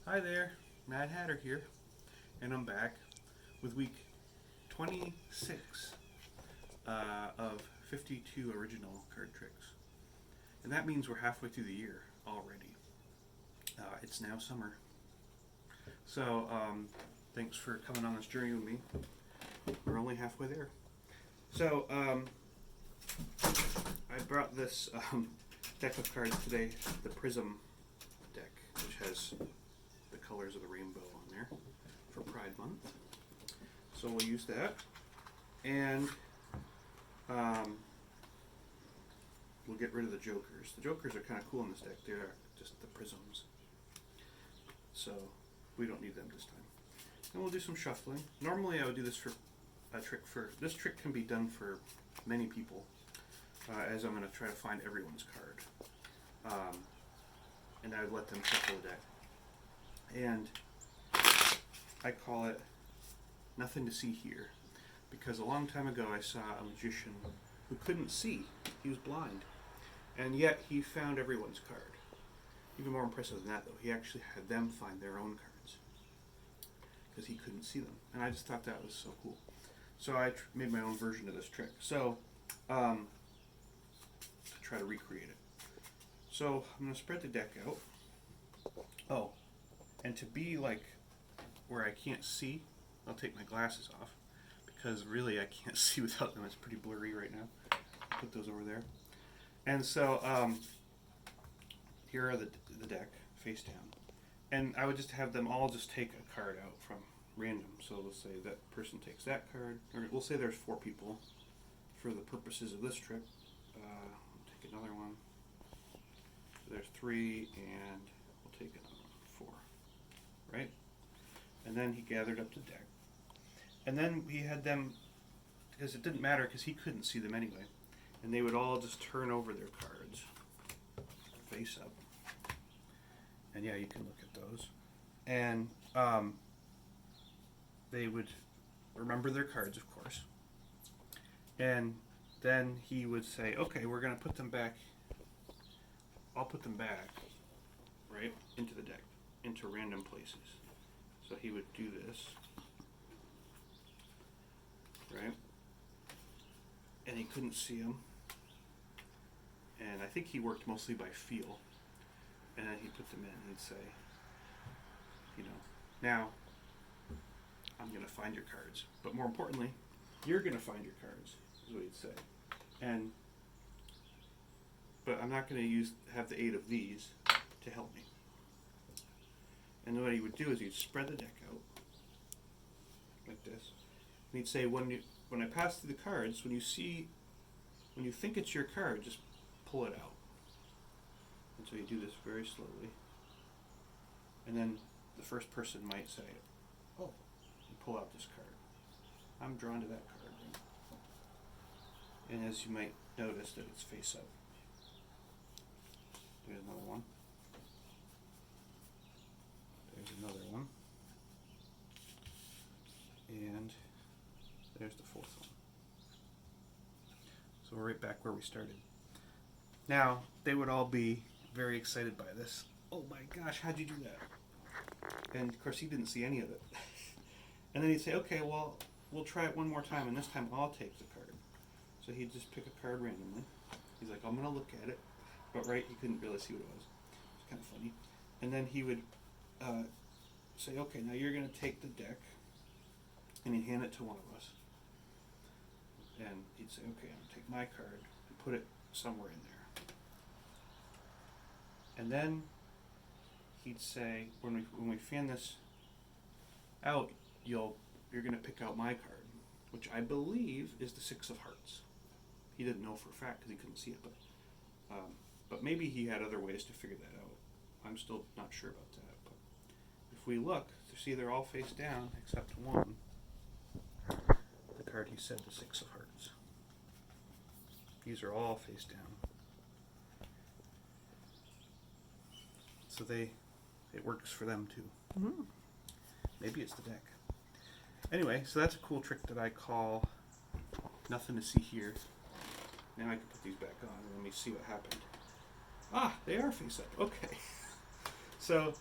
Hi there, Mad Hatter here, and I'm back with week 26 of 52 original card tricks. And that means we're halfway through the year already. It's now summer. So, thanks for coming on this journey with me. We're only halfway there. So, I brought this deck of cards today, the Prism deck, which has the colors of the rainbow on there for Pride Month. So we'll use that, and we'll get rid of the jokers. The jokers are kind of cool in this deck. They're just the prisms, so we don't need them this time. And we'll do some shuffling. Normally I would do this for a trick. This trick can be done for many people, as I'm going to try to find everyone's card, and I would let them shuffle the deck. And I call it Nothing to See Here, because a long time ago I saw a magician who couldn't see. He was blind, and yet he found everyone's card. Even more impressive than that, though, he actually had them find their own cards because he couldn't see them, and I just thought that was so cool. So I made my own version of this trick, so to try to recreate it. So I'm going to spread the deck out. Oh, and to be like where I can't see, I'll take my glasses off, because really I can't see without them. It's pretty blurry right now. Put those over there. And so here are the deck face down, and I would just have them all just take a card out from random. So let's say that person takes that card, or we'll say there's 4 people for the purposes of this trick. We'll take another one. So there's 3, and we'll take another one, 4. Right? And then he gathered up the deck. And then he had them, because it didn't matter because he couldn't see them anyway, and they would all just turn over their cards face up. And yeah, you can look at those. And they would remember their cards, of course. And then he would say, okay, we're going to put them back. I'll put them back, right, into the deck, into random places. So he would do this, right? And he couldn't see them. And I think he worked mostly by feel. And then he'd put them in and he'd say, now I'm going to find your cards. But more importantly, you're going to find your cards, is what he'd say. But I'm not going to have the aid of these to help me. And what he would do is he'd spread the deck out like this. And he'd say, when I pass through the cards, when you think it's your card, just pull it out. And so you do this very slowly. And then the first person might say, oh, and pull out this card. I'm drawn to that card. And as you might notice that it's face up. There's another one. There's another one. And there's the 4th one. So we're right back where we started. Now, they would all be very excited by this. Oh my gosh, how'd you do that? And of course he didn't see any of it. And then he'd say, okay, well, we'll try it one more time, and this time I'll take the card. So he'd just pick a card randomly. He's like, I'm going to look at it. But right, he couldn't really see what it was. It's kind of funny. And then he would say, okay, now you're going to take the deck, and he'd hand it to one of us. And he'd say, okay, I'm going to take my card and put it somewhere in there. And then he'd say, when we fan this out, you're going to pick out my card, which I believe is the 6 of Hearts. He didn't know for a fact because he couldn't see it, but maybe he had other ways to figure that out. I'm still not sure about that. But if we look, you see they're all face down except one. The card he said, the 6 of Hearts. These are all face down. So it works for them too. Mm-hmm. Maybe it's the deck. Anyway, so that's a cool trick that I call Nothing to See Here. Now I can put these back on and let me see what happened. Ah, they are face up. Okay. So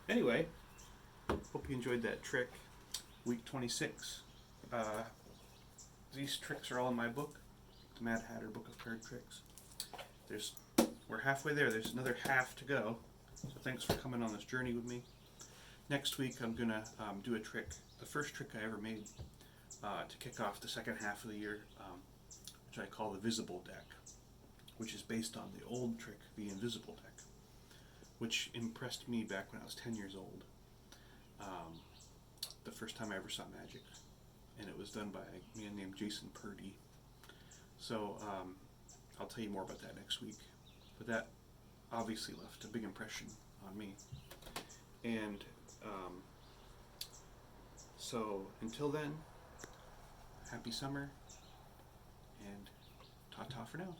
Anyway, hope you enjoyed that trick. Week 26. These tricks are all in my book, the Mad Hatter Book of Card Tricks. We're halfway there. There's another half to go. So thanks for coming on this journey with me. Next week I'm gonna do a trick, the first trick I ever made to kick off the second half of the year, which I call the Visible Deck, which is based on the old trick, the Invisible Deck, which impressed me back when I was 10 years old. The first time I ever saw magic, and it was done by a man named Jason Purdy. So I'll tell you more about that next week. But that obviously left a big impression on me. And so until then, happy summer, and ta-ta for now.